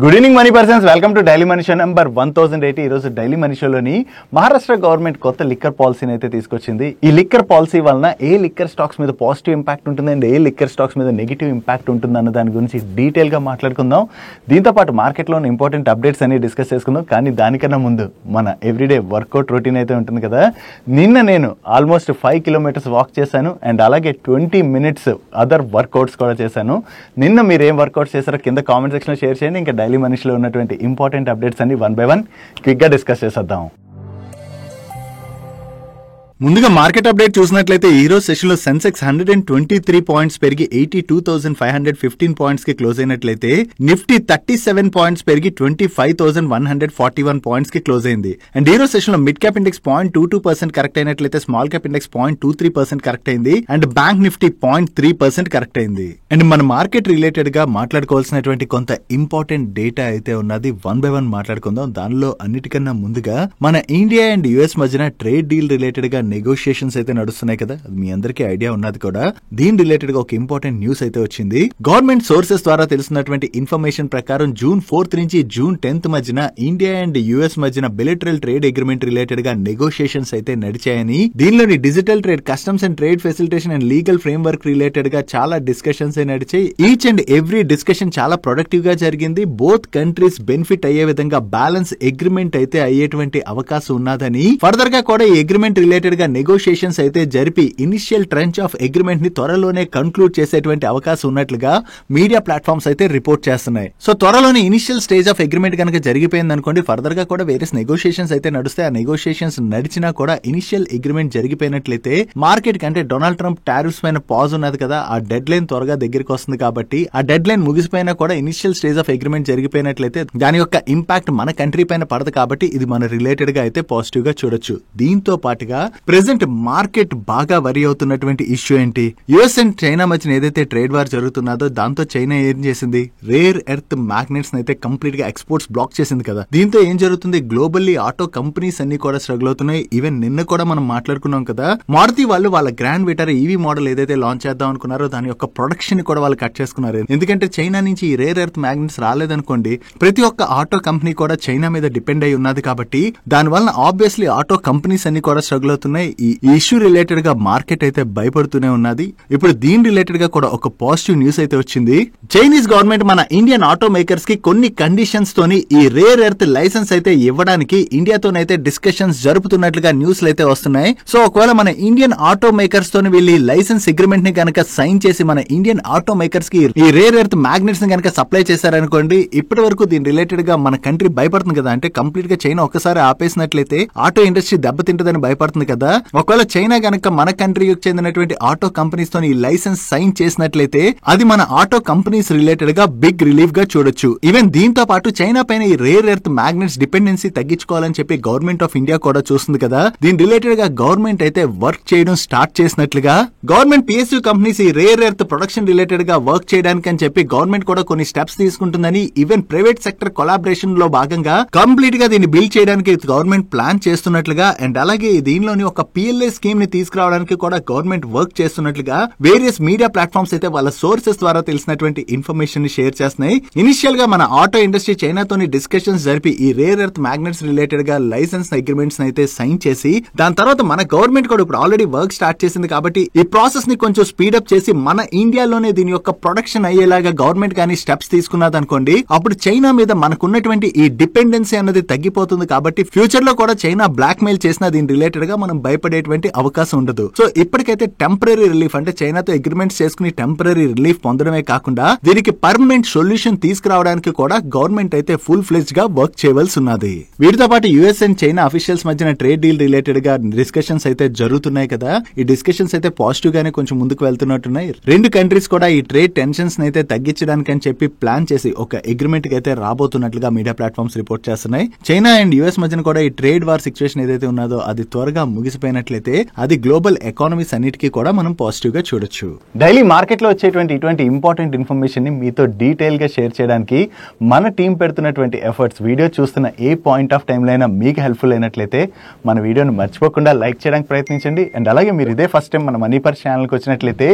Good evening money persons, welcome to daily money show number 1080. ఈ రోజు daily money షోలోని Maharashtra government కొత్త liquor పాలసీని అయితే తీసుకొచ్చింది. ఈ లిక్కర్ పాలసీ వలన ఏ లిక్కర్ స్టాక్స్ మీద పాజిటివ్ ఇంపాక్ట్ ఉంటుంది అండ్ ఏ లిక్కర్ స్టాక్స్ మీద నెగిటివ్ ఇంపాక్ట్ ఉంటుంది అన్న దాని గురించి డీటెయిల్ గా మాట్లాడుకుందాం. దీంతో పాటు మార్కెట్లో ఇంపార్టెంట్ అప్డేట్స్ అన్ని డిస్కస్ చేసుకుందాం. కానీ దానికన్నా ముందు మన ఎవ్రీడే వర్కౌట్ రొటీన్ అయితే ఉంటుంది కదా. నిన్న నేను ఆల్మోస్ట్ 5 కిలోమీటర్స్ వాక్ చేశాను అండ్ అలాగే 20 minutes అదర్ వర్కౌట్స్ కూడా చేశాను. నిన్న మీరు ఏం వర్కౌట్స్ చేశారో కింద కామెంట్ సెక్షన్ లో షేర్ చేయండి. ఇంకా డైలీ మనీలో ఉన్నటువంటి ఇంపార్టెంట్ అప్డేట్స్ అన్ని 1 by 1 క్విక్ గా డిస్కస్ చేసేద్దాం. ముందుగా మార్కెట్ అప్డేట్ చూసినట్లయితే ఈ రోజు సెషన్ లో సెన్సెక్స్ 123 పాయింట్స్ పెరిగి 82,515 పాయింట్స్ కి క్లోజ్ అయినట్లయితే నిఫ్టీ 37 పాయింట్స్ పెరిగి 25,141 పాయింట్స్ కి క్లోజ్ అయింది. అండ్ ఈ రోజు సెషన్ లో మిడ్ క్యాప్ ఇండెక్స్ 0.22% కరెక్ట్ అయినట్లయితే స్మాల్ క్యాప్ ఇండెక్స్ 0.23% కరెక్ట్ అయింది అండ్ బ్యాంక్ నిఫ్టీ 0.3% కరెక్ట్ అయింది. అండ్ మన మార్కెట్ రిలేటెడ్ గా మాట్లాడుకోవాల్సినటువంటి కొంత ఇంపార్టెంట్ డేటా అయితే ఉన్నది. 1 by 1 మాట్లాడుకుందాం. దానిలో అన్నిటికన్నా ముందుగా మన ఇండియా అండ్ యుఎస్ మధ్యన ట్రేడ్ డీల్ రిలేటెడ్ గా నెగోషియేషన్స్ అయితే నడుస్తున్నాయి కదా, మీ అందరికీ ఐడియా ఉన్నది కూడా. దీని రిలేటెడ్ గా ఒక ఇంపార్టెంట్ న్యూస్ అయితే వచ్చింది. గవర్నమెంట్ సోర్సెస్ ద్వారా తెలిసినటువంటి ఇన్ఫర్మేషన్ ప్రకారం June 4th నుంచి June 10th మధ్యన ఇండియా అండ్ యుఎస్ మధ్యన బిలిటరల్ ట్రేడ్ అగ్రిమెంట్ రిలేటెడ్ గా నెగోషియేషన్స్ అయితే నడిచాయని, దీనిలోని digital trade, customs and trade facilitation and legal frame work related గా చాలా డిస్కషన్స్ నడిచాయి. ఈచ్ అండ్ ఎవ్రీ డిస్కషన్ చాలా ప్రొడక్టివ్ గా జరిగింది. బోత్ కంట్రీస్ బెనిఫిట్ అయ్యే విధంగా బ్యాలెన్స్ అగ్రిమెంట్ అయితే అయ్యేటువంటి అవకాశం ఉన్నదని, ఫర్దర్ గా కూడా ఈ అగ్రిమెంట్ రిలేటెడ్ గా నెగోషియేషన్స్ అయితే జరిపి ఇనిషియల్ ట్రెంచ్ ఆఫ్ అగ్రిమెంట్ ని త్వరలోనే కన్క్లూడ్ చేసేటువంటి అవకాశం ఉన్నట్లుగా మీడియా ప్లాట్ఫామ్స్ అయితే రిపోర్ట్ చేస్తున్నాయి. సో త్వరలోనే ఇనిషియల్ స్టేజ్ ఆఫ్ అగ్రిమెంట్ కనుక జరిగిపోయింది అనుకోండి, ఫర్దర్ గా కూడా వేరే నెగోషియేషన్స్ అయితే నడుస్తాయి. ఆ నెగోషియేషన్స్ నడిచినా కూడా ఇనిషియల్ అగ్రిమెంట్ జరిగిపోయినట్లయితే మార్కెట్ కంటే డొనాల్డ్ ట్రంప్ టారిఫ్స్ పైన పాజ్ ఉన్నది కదా, ఆ డెడ్ లైన్ త్వరగా దగ్గరికి వస్తుంది కాబట్టి ఆ డెడ్ లైన్ ముగిసిపోయినా కూడా ఇనిషియల్ స్టేజ్ ఆఫ్ అగ్రిమెంట్ జరిగిపోయినట్లయితే దాని యొక్క ఇంపాక్ట్ మన కంట్రీ పైన పడదు కాబట్టి ఇది మన రిలేటెడ్ గా అయితే పాజిటివ్ గా చూడొచ్చు. దీంతో పాటుగా ప్రెసెంట్ మార్కెట్ బాగా వరి అవుతున్నటువంటి ఇష్యూ ఏంటి? యుఎస్ అండ్ చైనా మధ్యన ఏదైతే ట్రేడ్ వార్ జరుగుతున్నదో దాంతో చైనా ఏం చేసింది, రేర్ ఎర్త్ మ్యాగ్నెట్స్ అయితే కంప్లీట్ గా ఎక్స్పోర్ట్స్ బ్లాక్ చేసింది కదా. దీంతో ఏం జరుగుతుంది, గ్లోబల్లీ ఆటో కంపెనీస్ అన్ని కూడా స్ట్రగుల్ అవుతున్నాయి. ఈవెన్ నిన్న కూడా మనం మాట్లాడుకున్నాం కదా, మారుతి వాళ్ళు వాళ్ళ గ్రాండ్ విటార్ ఈవీ మోడల్ ఏదైతే లాంచ్ చేద్దాం అనుకున్నారో దాని యొక్క ప్రొడక్షన్ కూడా వాళ్ళు కట్ చేసుకున్నారు. ఎందుకంటే చైనా నుంచి ఈ రేర్ ఎర్త్ మ్యాగ్నెట్స్ రాలేదనుకోండి, ప్రతి ఒక్క ఆటో కంపెనీ కూడా చైనా మీద డిపెండ్ అయి ఉన్నది కాబట్టి దాని వల్ల ఆబ్వియస్లీ ఆటో కంపెనీస్ అన్ని కూడా స్ట్రగుల్ అవుతున్నాయి. ఈ ఇష్యూ రిలేటెడ్ గా మార్కెట్ అయితే భయపడుతూనే ఉన్నది. ఇప్పుడు దీని రిలేటెడ్ గా కూడా ఒక పాజిటివ్ న్యూస్ అయితే వచ్చింది. చైనీస్ గవర్నమెంట్ మన ఇండియన్ ఆటో మేకర్స్ కి కొన్ని కండిషన్స్ తోని ఈ రేర్ ఎర్త్ లైసెన్స్ అయితే ఇవ్వడానికి ఇండియాతోనైతే డిస్కషన్స్ జరుపుతున్నట్లుగా న్యూస్లు అయితే వస్తున్నాయి. సో ఒకవేళ మన ఇండియన్ ఆటో మేకర్స్ తోని వీళ్ళు లైసెన్స్ అగ్రిమెంట్ ని కనుక సైన్ చేసి మన ఇండియన్ ఆటో మేకర్స్ కి ఈ రేర్ ఎర్త్ మ్యాగ్నెట్స్ ని కనుక సప్లై చేశారనుకోండి, ఇప్పటి వరకు దీని రిలేటెడ్ గా మన కంట్రీ భయపడుతుంది కదా, అంటే కంప్లీట్ గా చైనా ఒక్కసారి ఆపేసినట్లయితే ఆటో ఇండస్ట్రీ దెబ్బతింటదని భయపడుతుంది కదా. ఒకవేళ చైనా గనక మన కంట్రీకి చెందినటువంటి ఆటో కంపెనీస్ తో ఈ లైసెన్స్ సైన్ చేసినట్లయితే అది మన ఆటో కంపెనీస్ రిలేటెడ్ గా బిగ్ రిలీఫ్ గా చూడొచ్చు. ఈవెన్ దీంతో పాటు చైనా పైన ఈ రేర్ ఎర్త్ మ్యాగ్నెట్స్ డిపెండెన్సీ తగ్గించుకోవాలని చెప్పి గవర్నమెంట్ ఆఫ్ ఇండియా కూడా చూస్తుంది కదా. దీని రిలేటెడ్ గా గవర్నమెంట్ అయితే వర్క్ చేయడం స్టార్ట్ చేసినట్లుగా, గవర్నమెంట్ పిఎస్యూ కంపెనీస్ ఈ రేర్ ఎర్త్ ప్రొడక్షన్ రిలేటెడ్ గా వర్క్ చేయడానికి అని చెప్పి గవర్నమెంట్ కూడా కొన్ని స్టెప్స్ తీసుకుంటుందని, ఈవెన్ ప్రైవేట్ సెక్టర్ కొలాబరేషన్ లో భాగంగా కంప్లీట్ గా దీన్ని బిల్డ్ చేయడానికి గవర్నమెంట్ ప్లాన్ చేస్తున్నట్లుగా అండ్ అలాగే దీనిలోని ఒక పిఎల్ఏ స్కీమ్ ని తీసుకురావడానికి కూడా గవర్నమెంట్ వర్క్ చేస్తున్నట్లుగా వేరియస్ మీడియా ప్లాట్ఫామ్స్ అయితే వాళ్ళ సోర్సెస్ ద్వారా తెలిసినటువంటి ఇన్ఫర్మేషన్ ని షేర్ చేస్తున్నాయి. ఇనిషియల్ గా మన ఆటో ఇండస్ట్రీ చైనాతోని డిస్కషన్స్ జరిపి ఈ రేర్ ఎర్త్ మ్యాగ్నెట్స్ రిలేటెడ్ గా లైసెన్స్ అగ్రిమెంట్స్ అయితే సైన్ చేసి దాని తర్వాత మన గవర్నమెంట్ కూడా ఇప్పుడు ఆల్రెడీ వర్క్ స్టార్ట్ చేసింది కాబట్టి ఈ ప్రాసెస్ ని కొంచెం స్పీడప్ చేసి మన ఇండియాలోనే దీని యొక్క ప్రొడక్షన్ అయ్యేలాగా గవర్నమెంట్ కానీ స్టెప్స్ తీసుకున్నది అనుకోండి, అప్పుడు చైనా మీద మనకున్నటువంటి ఈ డిపెండెన్సీ అనేది తగ్గిపోతుంది. కాబట్టి ఫ్యూచర్ లో కూడా చైనా బ్లాక్ మెయిల్ చేసినా దీని రిలేటెడ్ గా మనం భయపడేటువంటి అవకాశం ఉండదు. సో ఇప్పటికైతే టెంపరరీ రిలీఫ్, అంటే చైనాతో అగ్రిమెంట్స్ చేసుకుని టెంపరరీ రిలీఫ్ పొందడమే కాకుండా దీనికి పర్మనెంట్ సొల్యూషన్ తీసుకురావడానికి కూడా గవర్నమెంట్ అయితే ఫుల్ ఫ్లెడ్జ్ గా వర్క్ చేయవలసి ఉన్నది. వీటితో పాటు యుఎస్ అండ్ చైనా అఫీషియల్స్ మధ్యన ట్రేడ్ డీల్ రిలేటెడ్ గా డిస్కషన్స్ అయితే జరుగుతున్నాయి కదా. ఈ డిస్కషన్స్ అయితే పాజిటివ్ గానే కొంచెం ముందుకు వెళ్తున్నట్టున్నాయి. రెండు కంట్రీస్ కూడా ఈ ట్రేడ్ టెన్షన్స్ అయితే తగ్గించడానికి అని చెప్పి ప్లాన్ చేసి ఒక అగ్రిమెంట్ కి అయితే రాబోతున్నట్లుగా మీడియా ప్లాట్ఫామ్స్ రిపోర్ట్ చేస్తున్నాయి. చైనా అండ్ యుఎస్ మధ్యన కూడా ఈ ట్రేడ్ వార్ సిచ్యువేషన్ ఏదైతే ఉన్నదో అది త్వరగా ముగిసి ముగిసిపోయినట్లయితే అది గ్లోబల్ ఎకానమీస్ అన్నిటికీ కూడా మనం పాజిటివ్ గా చూడొచ్చు. డైలీ మార్కెట్ లో వచ్చేటువంటి ఇటువంటి ఇంపార్టెంట్ ఇన్ఫర్మేషన్ ని మీతో డీటెయిల్ గా షేర్ చేయడానికి మన టీం పెడుతున్నటువంటి ఎఫర్ట్స్ వీడియో చూస్తున్న ఏ పాయింట్ ఆఫ్ టైం లో అయినా మీకు హెల్ప్ఫుల్ అయినట్లయితే మన వీడియోని మర్చిపోకుండా లైక్ చేయడానికి ప్రయత్నించండి. అండ్ అలాగే మీరు ఇదే ఫస్ట్ టైం మన మనీ పర్ ఛానల్కి వచ్చినట్లయితే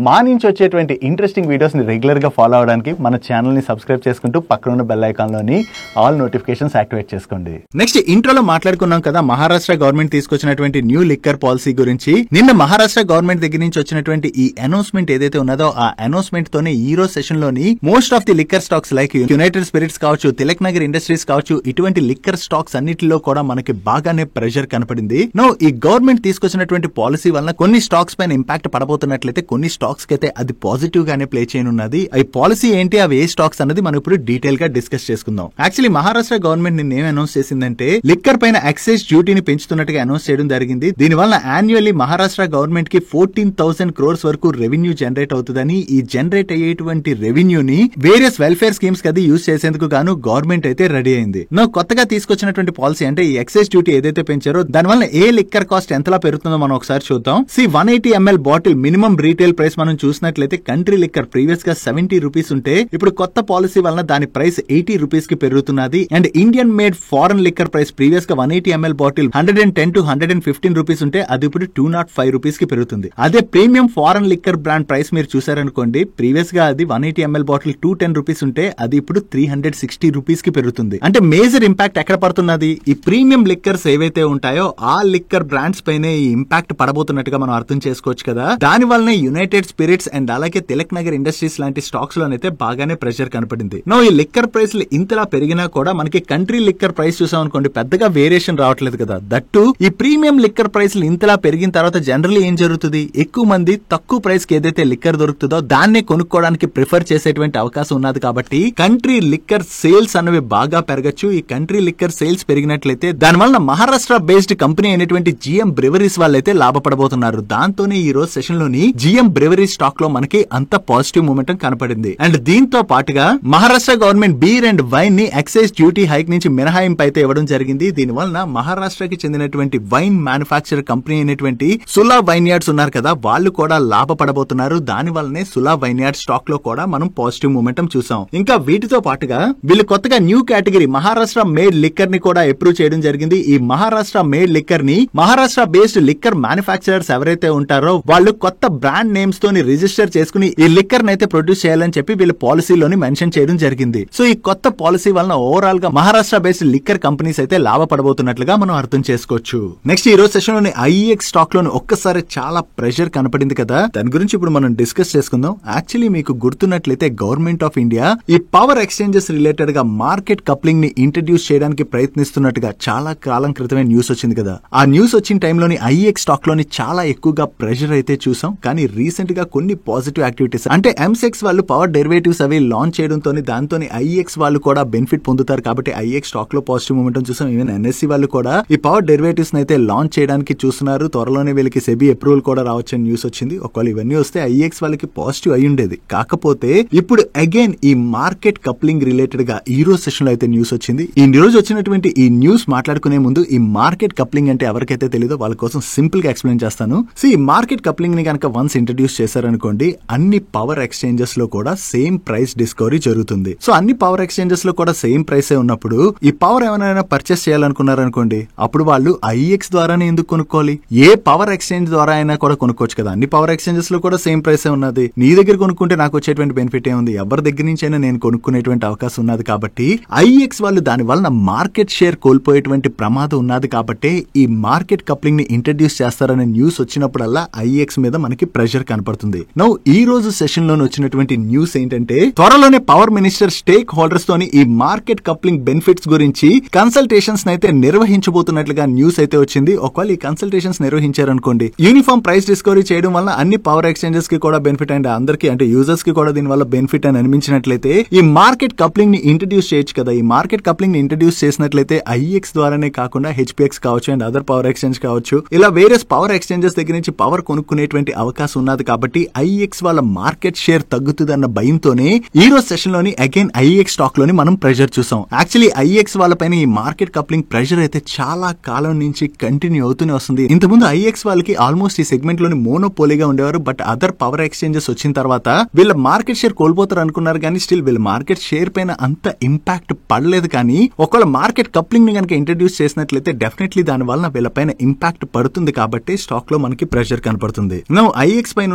మా నుంచి వచ్చేటువంటి ఇంట్రెస్టింగ్ వీడియోస్ ని రెగ్యులర్ గా ఫాలో అవడానికి మన ఛానల్ ని సబ్స్క్రైబ్ చేసుకుంటూ పక్కన ఉన్న బెల్ ఐకాన్ లోని ఆల్ నోటిఫికేషన్స్ యాక్టివేట్ చేసుకోండి. నెక్స్ట్ ఇంట్రోలో మాట్లాడుకున్నాం కదా మహారాష్ట్ర గవర్నమెంట్ తీసుకొచ్చినటువంటి న్యూ లిక్కర్ పాలసీ గురించి. నిన్న మహారాష్ట్ర గవర్నమెంట్ దగ్గర నుంచి వచ్చినటువంటి ఈ అనౌన్స్మెంట్ ఏదైతే ఉన్నదో ఆ అనౌన్స్మెంట్ తోనే ఈ రోజు సెషన్ లోని most of the liquor stocks like United spirits కావచ్చు, తిలక్ నగర్ ఇండస్ట్రీస్ కావచ్చు, ఇటువంటి లిక్కర్ స్టాక్స్ అన్నిటిలో కూడా మనకి బాగానే ప్రెషర్ కనపడింది. నో ఈ గవర్నమెంట్ తీసుకొచ్చినటువంటి పాలసీ వల్ల కొన్ని స్టాక్స్ పైన ఇంపాక్ట్ పడబోతున్నట్లయితే కొన్ని స్టాక్స్ కి అయితే అది పాజిటివ్ గానే ప్లే చేయనున్నది. ఈ పాలసీ ఏంటి, అవి ఏ స్టాక్స్ అన్నది మనం ఇప్పుడు డీటెయిల్ గా డిస్కస్ చేసుకుందాం. యాక్చువల్లీ మహారాష్ట్ర గవర్నమెంట్ నిన్న ఏం అనౌన్స్ చేసిందంటే లిక్కర్ పైన ఎక్సైజ్ డ్యూటీని పెంచుతున్నట్టుగా అనౌన్స్ చేయడం జరిగింది. దీనివల్ల యాన్యువల్లీ మహారాష్ట్ర గవర్నమెంట్ కి 14,000 crores వరకు రెవెన్యూ జనరేట్ అవుతుందని, ఈ జనరేట్ అయ్యేటువంటి రెవెన్యూని వేరియస్ వెల్ఫేర్ స్కీమ్స్ కి యూజ్ చేసేందుకు గాను గవర్నమెంట్ అయితే రెడీ అయింది. కొత్తగా తీసుకొచ్చినటువంటి పాలసీ అంటే ఈ ఎక్సైజ్ డ్యూటీ ఏదైతే పెంచారో దానివల్ల ఏ లిక్కర్ కాస్ట్ ఎంతలా పెరుగుతుందో మనం ఒకసారి చూద్దాం. 180 ml bottle minimum retail price మనం చూసినట్లయితే కంట్రీ లిక్కర్ ప్రీవియస్ గా 70 రూపీస్ ఉంటే ఇప్పుడు కొత్త పాలసీ వలన దాని ప్రైస్ 80 రూపీస్ కి పెరుగుతున్నది. And Indian made foreign liquor price previous గా 180 ml బాటిల్ 110 to 115 రూపీస్ ఉంటే అది ఇప్పుడు 205 రూపీస్ కి పెరుగుతుంది. అదే premium foreign liquor brand price మీరు చూసారనుకోండి, ప్రీవియస్ గా అది 180 ml బాటిల్ 210 రూపీస్ ఉంటే అది ఇప్పుడు 360 రూపీస్ కి పెరుగుతుంది. అంటే మేజర్ ఇంపాక్ట్ ఎక్కడ పడుతున్నది, ఈ ప్రీమియం లిక్కర్స్ ఏవైతే ఉంటాయో ఆ లిక్కర్ బ్రాండ్స్ పైనే ఈ ఇంపాక్ట్ పడబోతున్నట్టుగా మనం అర్థం చేసుకోవచ్చు కదా. దాని వల్లనే యునైటెడ్ స్పిరిట్స్ అండ్ అలాగే తిలక్ నగర్ ఇండస్ట్రీస్ లాంటి స్టాక్స్ లోనైతే బాగానే ప్రెషర్ కనపడింది. ఈ లిక్కర్ ప్రైస్లు ఇంతలా పెరిగినా కూడా మనకి కంట్రీ లిక్కర్ ప్రైస్ చూసాం అనుకోండి పెద్దగా వేరియేషన్ రావట్లేదు కదా. దట్టు ఈ ప్రీమియం లిక్కర్ ప్రైస్లు ఇంతలా పెరిగిన తర్వాత జనరల్లీ ఏం జరుగుతుంది, ఎక్కువ మంది తక్కువ ప్రైస్ కి ఏదైతే లిక్కర్ దొరుకుతుందో దాన్నే కొనుక్కోవడానికి ప్రిఫర్ చేసేటువంటి అవకాశం ఉన్నది. కాబట్టి కంట్రీ లిక్కర్ సేల్స్ అనేవి బాగా పెరగచ్చు. ఈ కంట్రీ లిక్కర్ సేల్స్ పెరిగినట్లయితే దానివల్ల మహారాష్ట్ర బేస్డ్ కంపెనీ అయినటువంటి జిఎం బ్రెవరీస్ వాళ్ళైతే లాభపడబోతున్నారు. దాంతోనే ఈ రోజు సెషన్ లోని జిఎం బ్రెవరీ స్టాక్ లో మనకి అంత పాజిటివ్ మూమెంటం కనపడింది. అండ్ దీంతో పాటుగా Maharashtra government beer and wine ని ఎక్సైజ్ డ్యూటీ హైక్ నుంచి మినహాయింపు అయితే ఇవ్వడం జరిగింది. దీని వలన మహారాష్ట్రకి చెందినటువంటి వైన్ మ్యానుఫాక్చర్ కంపెనీ అయినటువంటి సులా వైన్ యార్డ్స్ ఉన్నారు కదా, వాళ్ళు కూడా లాభపడబోతున్నారు. దాని వల్లనే సులా వైన్ యార్డ్ స్టాక్ లో కూడా మనం పాజిటివ్ మూమెంటం చూసాం. ఇంకా వీటితో పాటుగా వీళ్ళు కొత్తగా new category Maharashtra made liquor ని కూడా అప్రూవ్ చేయడం జరిగింది. ఈ మహారాష్ట్ర మేడ్ లిక్కర్ ని మహారాష్ట్ర బేస్డ్ లిక్కర్ మ్యానుఫాక్చరర్స్ ఎవరైతే ఉంటారో వాళ్ళు కొత్త బ్రాండ్ నేమ్స్ తోని రిజిస్టర్ చేసుకుని ఈ లిక్కర్ అయితే ప్రొడ్యూస్ చేయాలని చెప్పి వీళ్ళ పాలసీలోని మెన్షన్ చేయడం జరిగింది. సో ఈ కొత్త పాలసీ వలన ఓవరాల్ గా మహారాష్ట్ర బేస్డ్ లిక్కర్ కంపెనీస్ అయితే లాభపడబోతున్నట్లుగా మనం అర్థం చేసుకోవచ్చు. నెక్స్ట్ ఈ రోజు సెషన్ లోని ఐఎక్స్ స్టాక్ లోని ఒక్కసారి చాలా ప్రెషర్ కనపడింది కదా, దాని గురించి ఇప్పుడు మనం డిస్కస్ చేసుకుందాం. యాక్చువల్లీ మీకు గుర్తున్నట్లయితే గవర్నమెంట్ ఆఫ్ ఇండియా ఈ పవర్ ఎక్స్చేంజెస్ రిలేటెడ్ గా మార్కెట్ కప్లింగ్ ని ఇంట్రడ్యూస్ చేయడానికి ప్రయత్నిస్తున్నట్టుగా చాలా కాలం క్రితమే న్యూస్ వచ్చింది కదా. ఆ న్యూస్ వచ్చిన టైంలోని ఐఎక్స్ స్టాక్ లోని చాలా ఎక్కువగా ప్రెషర్ అయితే చూసాం. కానీ రీసెంట్ గా కొన్ని పాజిటివ్ యాక్టివిటీస్ అంటే ఎంసెక్స్ వాళ్ళు పవర్ డెరివేటివ్స్ అవి లాంచ్ చేయడంతో దాంతో ఐఎక్స్ వాళ్ళు కూడా బెనిఫిట్ పొందుతారు. కాబట్టి ఐఎక్స్ స్టాక్ లో పాజిటివ్ మూమెంటం చూసాం. ఈవెన్ ఎన్ఎస్సీ వాళ్ళు కూడా ఈ పవర్ డెరివేటివ్స్ అయితే లాంచ్ చేయడానికి చూస్తున్నారు. త్వరలోనే వీళ్ళకి సెబీ అప్రూవల్ కూడా రావచ్చని న్యూస్ వచ్చింది. ఒకవేళ ఇవన్నీ వస్తే ఐఎక్స్ వాళ్ళకి పాజిటివ్ అయి ఉండేది. కాకపోతే ఇప్పుడు అగైన్ ఈ మార్కెట్ కప్లింగ్ రిలేటెడ్ గా ఈ రోజు సెషన్ లో అయితే న్యూస్ వచ్చింది. ఈ రోజు వచ్చినటువంటి ఈ న్యూస్ మాట్లాడుకునే ముందు ఈ మార్కెట్ కప్లింగ్ అంటే ఎవరికైతే తెలియదో వాళ్ళ కోసం సింపుల్ గా ఎక్స్ప్లెయిన్ చేస్తాను. ఈ మార్కెట్ కప్లింగ్ ని కనుక వన్స్ ఇంట్రడ్యూస్ చేశారనుకోండి అన్ని పవర్ ఎక్స్చేంజెస్ లో కూడా సేమ్ ప్రైస్ డిస్కవరీ జరుగుతుంది. సో అన్ని పవర్ ఎక్స్చేంజెస్ లో కూడా సేమ్ ప్రైస్ ఉన్నప్పుడు ఈ పవర్ ఏమైనా పర్చేస్ చేయాలనుకున్నారనుకోండి అప్పుడు వాళ్ళు ఐఎక్స్ ద్వారానే ఎందుకు కొనుక్కోవాలి, ఏ పవర్ ఎక్స్చేంజ్ ద్వారా అయినా కూడా కొనుక్కోవచ్చు కదా. అన్ని పవర్ ఎక్స్చేంజెస్ లో కూడా సేమ్ ప్రైస్ ఉన్నది. నీ దగ్గర కొనుక్కుంటే నాకు వచ్చేటువంటి బెనిఫిట్ ఏముంది, ఎవరి దగ్గర నుంచి అయినా నేను కొనుక్కునేటువంటి అవకాశం ఉన్నది. కాబట్టి ఐఎక్స్ వాళ్ళు దాని వలన మార్కెట్ షేర్ కోల్పోయేటువంటి ప్రమాదం ఉన్నది. కాబట్టి ఈ మార్కెట్ కప్లింగ్ ని ఇంట్రడ్యూస్ చేస్తారనే న్యూస్ వచ్చినప్పుడల్లా ఐఎక్స్ మీద మనకి ప్రెషర్ కనపడుతుంది. నౌ ఈ రోజు సెషన్ లోనే వచ్చినటువంటి న్యూస్ ఏంటంటే త్వరలోనే పవర్ మినిస్టర్ స్టేక్ హోల్డర్స్ తోని ఈ మార్కెట్ కప్లింగ్ బెనిఫిట్స్ గురించి కన్సల్టేషన్స్ అయితే నిర్వహించబోతున్నట్లుగా న్యూస్ అయితే వచ్చింది. ఒకవేళ ఈ కన్సల్టేషన్స్ నిర్వహించారనుకోండి యూనిఫామ్ ప్రైస్ డిస్కవరీ చేయడం వల్ల అన్ని పవర్ ఎక్స్చేంజెస్ కి కూడా బెనిఫిట్ అండ్ అందరికి అంటే యూజర్స్ కి కూడా దీని వల్ల బెనిఫిట్ అని అనిపించినట్లయితే ఈ మార్కెట్ కప్లింగ్ ని ఇంట్రడ్యూస్ చేయొచ్చు కదా. ఈ మార్కెట్ కప్లింగ్ ని ఇంట్రడ్యూస్ చేసినట్లయితే ఐఎక్స్ ద్వారానే కాకుండా హెచ్పిఎక్స్ కావచ్చు అండ్ అదర్ పవర్ ఎక్స్చేంజ్ కావచ్చు, ఇలా వేరియస్ పవర్ ఎక్స్చేంజెస్ దగ్గర నుంచి పవర్ కొనుక్కునేటువంటి అవకాశం ఉన్నది. కాబట్టి ఐఎక్స్ వాళ్ళ మార్కెట్ షేర్ తగ్గుతుందన్న భయంతోనే ఈ రోజు సెషన్ లోని అగైన్ ఐఎక్స్ స్టాక్ లోని మనం ప్రెషర్ చూసాం. యాక్చువల్లీ ఐఎక్స్ వాళ్ళపైన ఈ మార్కెట్ కప్లింగ్ ప్రెషర్ అయితే చాలా కాలం నుంచి కంటిన్యూ కంటిన్యూ అవుతూనే వస్తుంది. ఇంతకుముందు ఐఎక్స్ వాళ్ళకి ఆల్మోస్ట్ ఈ సెగ్మెంట్ లోని మోనోపోలీగా ఉండేవారు. బట్ అదర్ పవర్ ఎక్స్చేంజెస్ వచ్చిన తర్వాత వీళ్ళ మార్కెట్ షేర్ కోల్పోతారు అనుకున్నారు, కానీ స్టిల్ వీళ్ళ మార్కెట్ షేర్ పైన అంత ఇంపాక్ట్ పడలేదు. కానీ ఒకవేళ మార్కెట్ కప్లింగ్ ని కనుక ఇంట్రడ్యూస్ చేసినట్లయితే డెఫినెట్లీ దాని వలన వీళ్ళపైన ఇంపాక్ట్ పడుతుంది. కాబట్టి స్టాక్ లో మనకి ప్రెషర్ కనపడుతుంది. నౌ ఐఎక్స్ పైన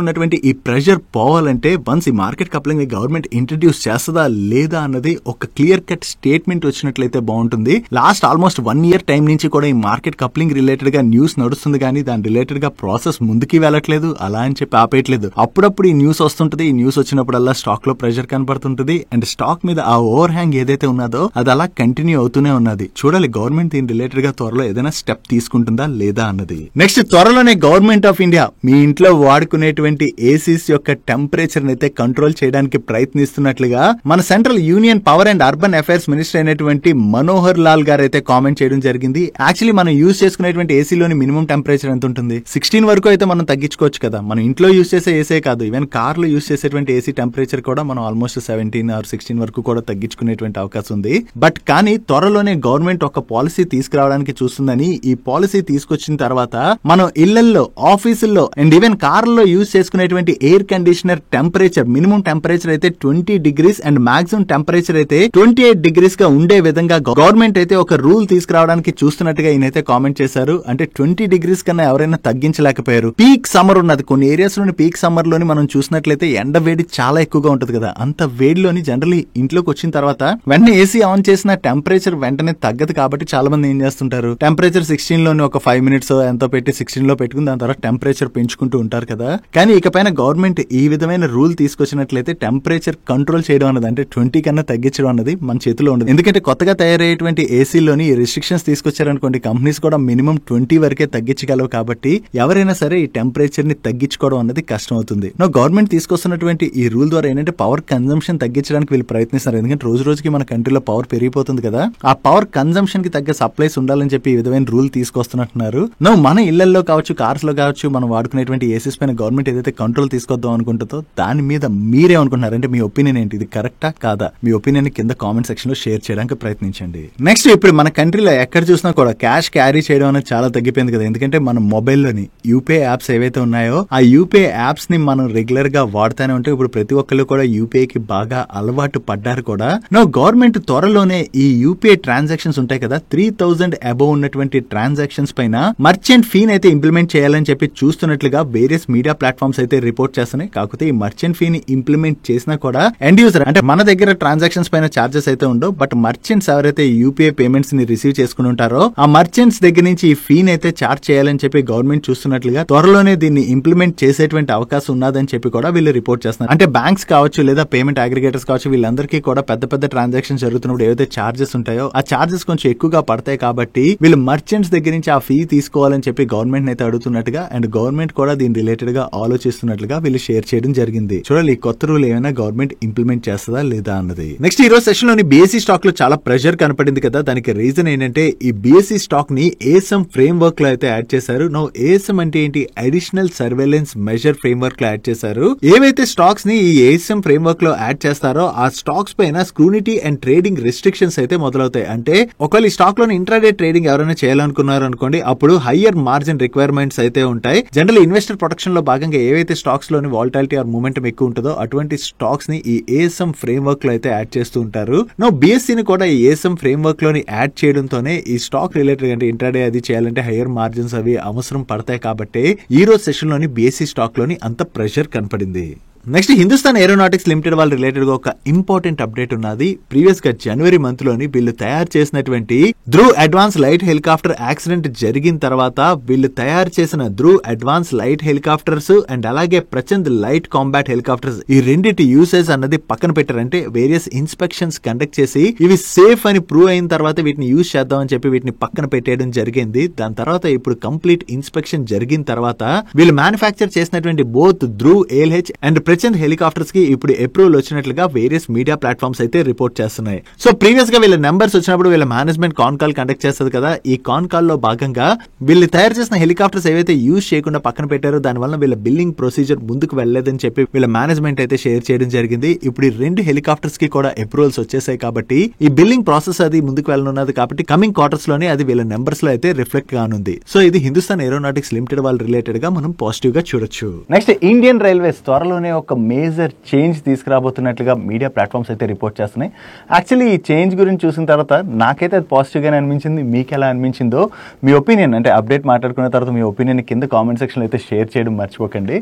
ఉన్నటువంటి ఈ ప్రెషర్ పోవాలంటే వన్స్ ఈ మార్కెట్ కప్లింగ్ ని గవర్నమెంట్ ఇంట్రడ్యూస్ చేస్తుందా లేదా అన్నది ఒక క్లియర్ కట్ స్టేట్మెంట్ వచ్చినట్లయితే బాగుంటుంది. లాస్ట్ ఆల్మోస్ట్ 1 year టైం నుంచి కూడా ఈ మార్కెట్ కప్లింగ్ రిలేటెడ్ గా న్యూస్ నడుస్తుంది, కానీ దాని రిలేటెడ్ గా ప్రాసెస్ ముందుకి వెళ్ళట్లేదు. అలా అని చెప్పి ఆపేయట్లేదు. అప్పుడప్పుడు ఈ న్యూస్ వస్తుంటది. ఈ న్యూస్ వచ్చినప్పుడల్లా స్టాక్ లో ప్రెషర్ కనపడుతుంటది. అండ్ స్టాక్ మీద ఆ ఓవర్ హ్యాంగ్ ఏదైతే ఉన్నదో అది అలా కంటిన్యూ అవుతూనే ఉన్నది. చూడాలి గవర్నమెంట్ దీని రిలేటెడ్ గా త్వరలో ఏదైనా స్టెప్ తీసుకుంటుందా లేదా అన్నది. నెక్స్ట్, త్వరలోనే గవర్నమెంట్ ఆఫ్ ఇండియా మీ ఇంట్లో వాడుకునేటువంటి ఏసీస్ యొక్క టెంపరేచర్ అయితే కంట్రోల్ చేయడానికి ప్రయత్నిస్తున్నట్లుగా మన central union power and urban affairs minister అయినటువంటి మనోహర్ లాల్ గారు అయితే కామెంట్ చేయడం జరిగింది. యాక్చువల్లీ మనం యూజ్ చేసుకునేటువంటి ఏసీలోని మినిమం టెంపరేచర్ ఎంత ఉంటుంది? 16 వరకు అయితే మనం తగ్గించుకోవచ్చు కదా. మనం ఇంట్లో యూజ్ చేసే ఏసీ కాదు, ఈవెన్ కార్ లో యూజ్ చేసేటువంటి ఏసీ టెంపరేచర్ కూడా మనం ఆల్మోస్ట్ 17 or 16 వరకు కూడా తగ్గించుకునేటువంటి అవకాశం ఉంది. బట్ కానీ త్వరలోనే గవర్నమెంట్ ఒక పాలసీ తీసుకురావడానికి చూస్తుందని, ఈ పాలసీ తీసుకొచ్చిన తర్వాత మనం ఇళ్లలో, ఆఫీసుల్లో అండ్ ఈవెన్ కార్లలో యూజ్ చేసుకునేటువంటి air conditioner temperature minimum temperature అయితే 20 degrees అండ్ మాక్సిమం టెంపరేచర్ అయితే 28 degrees గా ఉండే విధంగా గవర్నమెంట్ అయితే ఒక రూల్ తీసుకురావడానికి చూస్తున్నట్టుగా ఈయనైతే కామెంట్ చేశారు. అంటే 20 degrees కన్నా ఎవరైనా తగ్గించలేకపోయారు. పీక్ సమ్మర్ ఉన్నది, కొన్ని ఏరియాస్ లోని పీక్ సమ్మర్ లోని మనం చూసినట్లయితే ఎండ వేడి చాలా ఎక్కువగా ఉంటది కదా. అంత వేడిలోని జనరల్లీ ఇంట్లోకి వచ్చిన తర్వాత వెంటనే ఏసీ ఆన్ చేసిన టెంపరేచర్ వెంటనే తగ్గదు. కాబట్టి చాలా మంది ఏం చేస్తుంటారు, టెంపరేచర్ 16 లోని ఒక 5 minutes ఎంతో పెట్టి 16 లో పెట్టుకుని దాని తర్వాత టెంపరేచర్ పెంచుకుంటూ ఉంటారు కదా. కానీ ఇకపైన గవర్నమెంట్ ఈ విధమైన రూల్ తీసుకొచ్చినట్లయితే టెంపరేచర్ కంట్రోల్ చేయడం అన్నది, అంటే 20 కన్నా తగ్గించడం అన్నది మన చేతిలో ఉండదు. ఎందుకంటే కొత్తగా తయారయ్యేటువంటి ఏసీలోని రిస్ట్రిక్షన్స్ తీసుకొచ్చారనుకోండి, కంపెనీస్ కూడా మినిమం 20 వరకే తగ్గించగలవు. కాబట్టి ఎవరైనా సరే ఈ టెంపరేచర్ ని తగ్గించుకోవడం అన్నది కష్టం అవుతుంది. గవర్నమెంట్ తీసుకొస్తున్నటువంటి ఈ రూల్ ద్వారా ఏంటంటే పవర్ కన్జంప్షన్ తగ్గించడానికి వీళ్ళు ప్రయత్నిస్తున్నారు. ఎందుకంటే రోజు రోజుకి మన కంట్రీలో పవర్ పెరిగిపోతుంది కదా. ఆ పవర్ కన్జంప్షన్ కి తగ్గ సప్లైస్ ఉండాలని చెప్పి ఈ విధమైన రూల్ తీసుకొస్తున్నట్టున్నారు. మన ఇళ్లలో కావచ్చు, కార్స్ లో కావచ్చు, మనం వాడుకునేటువంటి ఏసీస్ పైన గవర్నమెంట్ ఏదైతే కంట్రోల్ తీసుకొద్దాం అనుకుంటుందో దాని మీద మీరేమనుకుంటున్నారు? అంటే మీ ఒపీనియన్ ఏంటి? ఇది కరెక్టా కాదా? మీ ఒపీనియన్ కింద కామెంట్ సెక్షన్ లో షేర్ చేయడానికి ప్రయత్నించండి. నెక్స్ట్, ఇప్పుడు మన కంట్రీలో ఎక్కడ చూసినా కూడా క్యాష్ క్యారీ చేయడం అనేది చాలా తగ్గిపోయింది కదా. ఎందుకంటే మన మొబైల్లోని యూపీఐ యాప్స్ ఏవైతే ఉన్నాయో ఆ యూపీఐ యాప్స్ ని మనం రెగ్యులర్ గా వాడుతూనే ఉంటే ఇప్పుడు ప్రతి ఒక్కళ్ళు కూడా యూపీఐ కి బాగా అలవాటు పడ్డారు కూడా. గవర్నమెంట్ త్వరలోనే ఈ యూపీఐ ట్రాన్సాక్షన్స్ ఉంటాయి కదా, 3000 అబౌవ్ ఉన్నటువంటి ట్రాన్సాక్షన్స్ పైన మర్చెంట్ ఫీని అయితే ఇంప్లిమెంట్ చేయాలని చెప్పి చూస్తున్నట్లుగా వేరియస్ మీడియా ప్లాట్ఫామ్స్ అయితే రిపోర్ట్ చేస్తున్నాయి. కాకపోతే ఈ మర్చెంట్ ఫీని ఇంప్లిమెంట్ చేసినా కూడా ఎండ్ యూజర్, అంటే మన దగ్గర ట్రాన్సాక్షన్స్ పైన చార్జెస్ అయితే ఉండవు. బట్ మర్చెంట్స్ ఎవరైతే యూపీఐ పేమెంట్స్ ని రిసీవ్ చేసుకుని ఉంటారో ఆ మర్చెంట్స్ దగ్గర నుంచి ఈ ఫీని అయితే చార్జ్ చేయాలని చెప్పి గవర్నమెంట్ చూస్తున్నట్లుగా త్వరలోనే దీన్ని ఇంప్లిమెంట్ చేసేటువంటి అవకాశం ఉన్నదని చెప్పి కూడా వీళ్ళు రిపోర్ట్ చేస్తున్నారు. అంటే బ్యాంక్స్ కావచ్చు లేదా పేమెంట్ అగ్రిగేటర్స్ కావచ్చు, వీళ్ళందరికీ కూడా పెద్ద పెద్ద ట్రాన్సాక్షన్స్ జరుగుతున్నప్పుడు ఏవైతే చార్జెస్ ఉంటాయో ఆ చార్జెస్ కొంచెం ఎక్కువగా పడతాయి. కాబట్టి వీళ్ళు మర్చెంట్స్ దగ్గర నుంచి ఆ ఫీ తీసుకోవాలని చెప్పి గవర్నమెంట్ అయితే అడుగుతున్నట్టుగా అండ్ గవర్నమెంట్ కూడా దీని రిలేటెడ్ గా ఆలోచిస్తున్నట్లుగా వీళ్ళు షేర్ చేయడం జరిగింది. చూడాలి ఈ కొత్త రూల్ ఏమైనా గవర్నమెంట్ ఇంప్లిమెంట్ చేస్తుందా లేదా అన్నది. నెక్స్ట్, ఈ రోజు సెషన్ లోని బీఎస్సీ స్టాక్ లో చాలా ప్రెషర్ కనపడింది కదా. దానికి రీజన్ ఏంటంటే ఈ బీఎస్సీ స్టాక్ ని ఏఎస్ఎం ఫ్రేమ్ వర్క్ లో అయితే యాడ్ చేశారు. ఏఎస్ఎం అంటే ఏంటి? Additional surveillance measure frame work లో యాడ్ చేశారు. ఏవైతే స్టాక్స్ ని ఈ ఏఎస్ఎం ఫ్రేమ్ వర్క్ లో యాడ్ చేస్తారో ఆ స్టాక్స్ పైన స్క్రూనిటీ అండ్ ట్రేడింగ్ రిస్ట్రిక్షన్స్ అయితే మొదలవుతాయి. అంటే ఒకవేళ ఈ స్టాక్ లోని ఇంట్రాడే ట్రేడింగ్ ఎవరైనా చేయాలనుకున్నారు అనుకోండి, అప్పుడు హయ్యర్ మార్జిన్ రిక్వైర్మెంట్స్ అయితే ఉంటాయి. జనరల్ ఇన్వెస్టర్ ప్రొటెక్షన్ లో భాగంగా ఏవైతే స్టాక్స్ లోని వాలటాలిటీ ఆర్ మూమెంటం ఎక్కువ ఉంటుందో అటువంటి స్టాక్స్ ని ఈ ఏఎస్ఎం ఫ్రేమ్ వర్క్ లో అయితే యాడ్ చేస్తూ ఉంటారు. బీఎస్సీ ని కూడా ఈ ఏఎస్ఎం ఫ్రేమ్ వర్క్ లోని యాడ్ చేయడంతోనే ఈ స్టాక్ రిలేటెడ్ అంటే ఇంట్రాడే అది చేయాలంటే హయ్యర్ మార్జిన్స్ అవి అవసరం పడతాయి. కాబట్టి ఈ రోజు సెషన్ లోని బీఎస్సీ స్టాక్ లోని అంత ప్రెషర్ కనపడింది. నెక్స్ట్, హిందుస్థాన్ ఏరోనాటిక్స్ లిమిటెడ్ వాళ్ళ రిలేటెడ్ గా ఒక ఇంపార్టెంట్ అప్డేట్ ఉన్నది. ప్రీవియస్ గా జనవరి మంత్ లోని వీళ్ళు తయారు చేసినటువంటి Dhruv advance light helicopter accident జరిగిన తర్వాత వీళ్ళు తయారు చేసిన Dhruv advance light helicopters and అలాగే ప్రచంద్ లైట్ కాంబాట్ హెలికాప్టర్స్ ఈ రెండింటి యూసేజ్ అన్నది పక్కన పెట్టారంటే వేరియస్ ఇన్స్పెక్షన్స్ కండక్ట్ చేసి ఇవి సేఫ్ అని ప్రూవ్ అయిన తర్వాత వీటిని యూజ్ చేద్దామని చెప్పి వీటిని పక్కన పెట్టేయడం జరిగింది. దాని తర్వాత ఇప్పుడు కంప్లీట్ ఇన్స్పెక్షన్ జరిగిన తర్వాత వీళ్ళు మ్యానుఫ్యాక్చర్ చేసినటువంటి both Dhruv AlH and present helicopters కి ఇప్పుడు అప్రూవల్ వచ్చినట్లుగా వేరియస్ మీడియా ప్లాట్ఫామ్స్ అయితే రిపోర్ట్ చేస్తున్నాయి. సో ప్రీవియస్ గా వీళ్ళ నెంబర్స్ వచ్చినప్పుడు వీళ్ళ మేనేజ్మెంట్ కాన్ కాల్ కండక్ట్ చేస్తుంది కదా. ఈ కాన్ కాల్ లో భాగంగా వీళ్ళు తయారు చేసిన హెలికాప్టర్స్ ఏవైతే యూజ్ చేయకుండా పక్కన పెట్టారో దానివల్ల వీళ్ళ బిల్లింగ్ ప్రొసీజర్ ముందుకు వెళ్ళలేదని చెప్పి వీళ్ళ మేనేజ్మెంట్ అయితే షేర్ చేయడం జరిగింది. ఇప్పుడు ఈ 2 హెలికాప్టర్స్ కి కూడా అప్రూవల్స్ వచ్చేసాయి కాబట్టి ఈ బిల్లింగ్ ప్రాసెస్ అది ముందుకు వెళ్ళనున్నది కాబట్టి కమింగ్ క్వార్టర్స్ లోనే అది వీళ్ళ నెంబర్స్ లో అయితే రిఫ్లెక్ట్ కానుంది. సో ఇది హిందుస్థాన్ ఏరోనాటిక్స్ లిమిటెడ్ వాళ్ళ రిలేటెడ్ గా మనం పాజిటివ్ గా చూడొచ్చు. నెక్స్ట్ ఇండియన్ రైల్వేస్ త్వరలోనే ఒక మేజర్ చేంజ్ తీసుకురాబోతున్నట్లుగా మీడియా ప్లాట్ఫామ్స్ అయితే రిపోర్ట్ చేస్తున్నాయి. యాక్చువల్లీ ఈ చేంజ్ గురించి చూసిన తర్వాత నాకైతే అది పాజిటివ్ గానే అనిపించింది. మీకు ఎలా అనిపించిందో మీ ఒపీనియన్ అంటే అప్డేట్ మాట్లాడుకున్న తర్వాత మీ ఒపీనియన్ కింద కామెంట్ సెక్షన్ అయితే షేర్ చేయడం మర్చిపోకండి.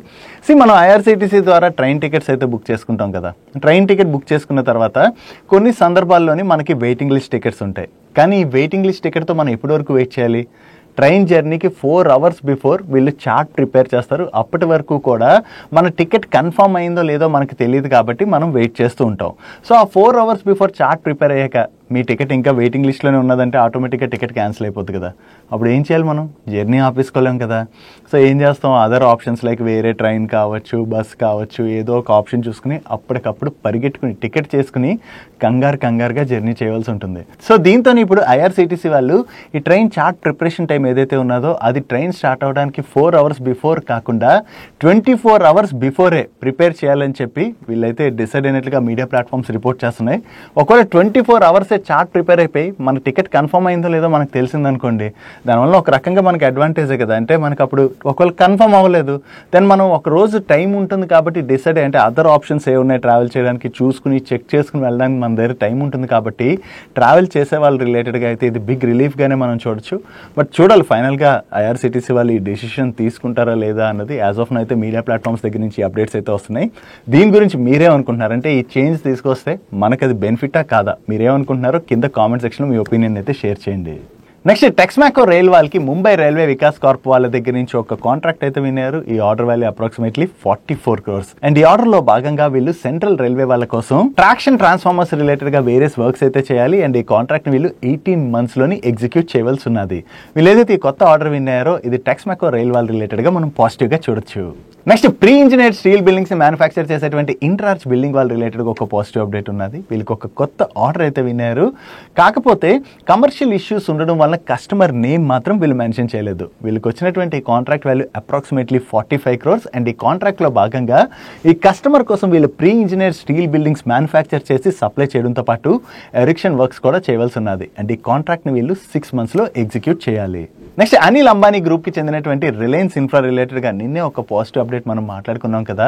మనం ఐఆర్సీటీసీ ద్వారా ట్రైన్ టికెట్స్ అయితే బుక్ చేసుకుంటాం కదా. ట్రైన్ టికెట్ బుక్ చేసుకున్న తర్వాత కొన్ని సందర్భాల్లోని మనకి వెయిటింగ్ లిస్ట్ టికెట్స్ ఉంటాయి. కానీ ఈ వెయిటింగ్ లిస్ట్ టికెట్తో మనం ఎప్పటి వరకు వెయిట్ చేయాలి? ట్రైన్ జర్నీకి 4 hours బిఫోర్ వీళ్ళు చార్ట్ ప్రిపేర్ చేస్తారు. అప్పటి వరకు కూడా మన టికెట్ కన్ఫర్మ్ అయిందో లేదో మనకు తెలియదు కాబట్టి మనం వెయిట్ చేస్తూ ఉంటాం. సో ఆ 4 hours బిఫోర్ చార్ట్ ప్రిపేర్ అయ్యాక మీ టికెట్ ఇంకా వెయిటింగ్ లిస్ట్లోనే ఉన్నదంటే ఆటోమేటిక్గా టికెట్ క్యాన్సిల్ అయిపోతుంది కదా. అప్పుడు ఏం చేయాలి? మనం జర్నీ ఆపేసుకోలేం కదా. సో ఏం చేస్తాం? అదర్ ఆప్షన్స్ లైక్ వేరే ట్రైన్ కావచ్చు, బస్ కావచ్చు, ఏదో ఒక ఆప్షన్ చూసుకుని అప్పటికప్పుడు పరిగెట్టుకుని టికెట్ చేసుకుని కంగారుగా జర్నీ చేయవలసి ఉంటుంది. సో దీంతో ఇప్పుడు ఐఆర్సీటీసీ వాళ్ళు ఈ ట్రైన్ చార్ట్ ప్రిపరేషన్ టైం ఏదైతే ఉన్నదో అది ట్రైన్ స్టార్ట్ అవడానికి 4 hours బిఫోర్ కాకుండా 24 hours బిఫోరే ప్రిపేర్ చేయాలని చెప్పి వీళ్ళైతే డిసైడ్ అయినట్లుగా మీడియా ప్లాట్ఫామ్స్ రిపోర్ట్ చేస్తున్నాయి. ఒకవేళ 24 hours చార్ట్ ప్రిపేర్ అయిపోయి మన టికెట్ కన్ఫర్మ్ అయిందో లేదో మనకు తెలిసిందనుకోండి, దానివల్ల ఒక రకంగా మనకి అడ్వాంటేజే కదా. అంటే మనకు అప్పుడు ఒకవేళ కన్ఫర్మ్ అవ్వలేదు దెన్ మనం ఒక రోజు టైం ఉంటుంది కాబట్టి డిసైడ్ అంటే అదర్ ఆప్షన్స్ ఏ ఉన్నాయి ట్రావెల్ చేయడానికి చూసుకుని చెక్ చేసుకుని వెళ్ళడానికి మన దగ్గర టైం ఉంటుంది కాబట్టి ట్రావెల్ చేసే వాళ్ళ రిలేటెడ్గా అయితే ఇది బిగ్ రిలీఫ్గానే మనం చూడొచ్చు. బట్ చూడాలి ఫైనల్గా ఐఆర్సీటీసీ వాళ్ళు ఈ డెసిషన్ తీసుకుంటారా లేదా అన్నది. యాజ్ ఆఫ్ నౌ అయితే మీడియా ప్లాట్ఫామ్స్ దగ్గర నుంచి అప్డేట్స్ అయితే వస్తున్నాయి. దీని గురించి మీరేమనుకుంటున్నారంటే ఈ చేంజ్ తీసుకొస్తే మనకు అది బెనిఫిటా కాదా? మీరేమనుకుంటున్నారు కింద కామెంట్ సెక్షన్లో మీ ఒపీనియన్ అయితే షేర్ చేయండి. నెక్స్ట్ టెక్స్మాకో రైల్ వాళ్ళకి ముంబై రైల్వే వికాస్ కార్ప్ వాళ్ళ దగ్గర నుంచి ఒక కాంట్రాక్ట్ అయితే విన్నారు. ఈ order value approximately 44 crores. And ఈ ఆర్డర్ లో భాగంగా వీళ్ళు సెంట్రల్ రైల్వే వాళ్ళ కోసం ట్రాక్షన్ ట్రాన్స్ఫార్మర్స్ రిలేటెడ్ గా వేరియస్ వర్క్స్ అయితే చేయాలి. అండ్ ఈ కాంట్రాక్ట్ ని వీళ్ళు 18 months లోని ఎగ్జిక్యూట్ చేయవలసి ఉన్నది. వీళ్ళు ఏదైతే ఈ కొత్త ఆర్డర్ విన్నారో ఇది టెక్స్మాకో రైల్ వాళ్ళ రిలేటెడ్ గా మనం పాజిటివ్ గా చూడొచ్చు. Next pre engineered steel buildings ని మ్యానుఫ్యాక్చర్ చేసేటువంటి ఇంట్రార్చ్ బిల్డింగ్ వాళ్ళ రిలేటెడ్గా ఒక పాజిటివ్ అప్డేట్ ఉన్నది. వీళ్ళకి ఒక కొత్త ఆర్డర్ అయితే విన్నారు. కాకపోతే కమర్షియల్ ఇష్యూస్ ఉండడం వల్ల కస్టమర్ నేమ్ మాత్రం వీళ్ళు మెన్షన్ చేయలేదు. వీళ్ళకి వచ్చినటువంటి contract value approximately 45 crores. And ఈ కాంట్రాక్ట్ లో భాగంగా ఈ కస్టమర్ కోసం వీళ్ళు pre engineered steel buildings manufacture చేసి సప్లై చేయడంతో పాటు ఎరిక్షన్ వర్క్స్ కూడా చేయవలసి ఉన్నది. అండ్ ఈ కాంట్రాక్ట్ ని వీళ్ళు 6 months లో ఎగ్జిక్యూట్ చేయాలి. నెక్స్ట్ అనిల్ అంబానీ గ్రూప్ కి చెందినటువంటి రిలయన్స్ ఇన్ఫ్రా రిలేటెడ్ గా నిన్నే ఒక పాజిటివ్ అప్డేట్ మనం మాట్లాడుకున్నాం కదా.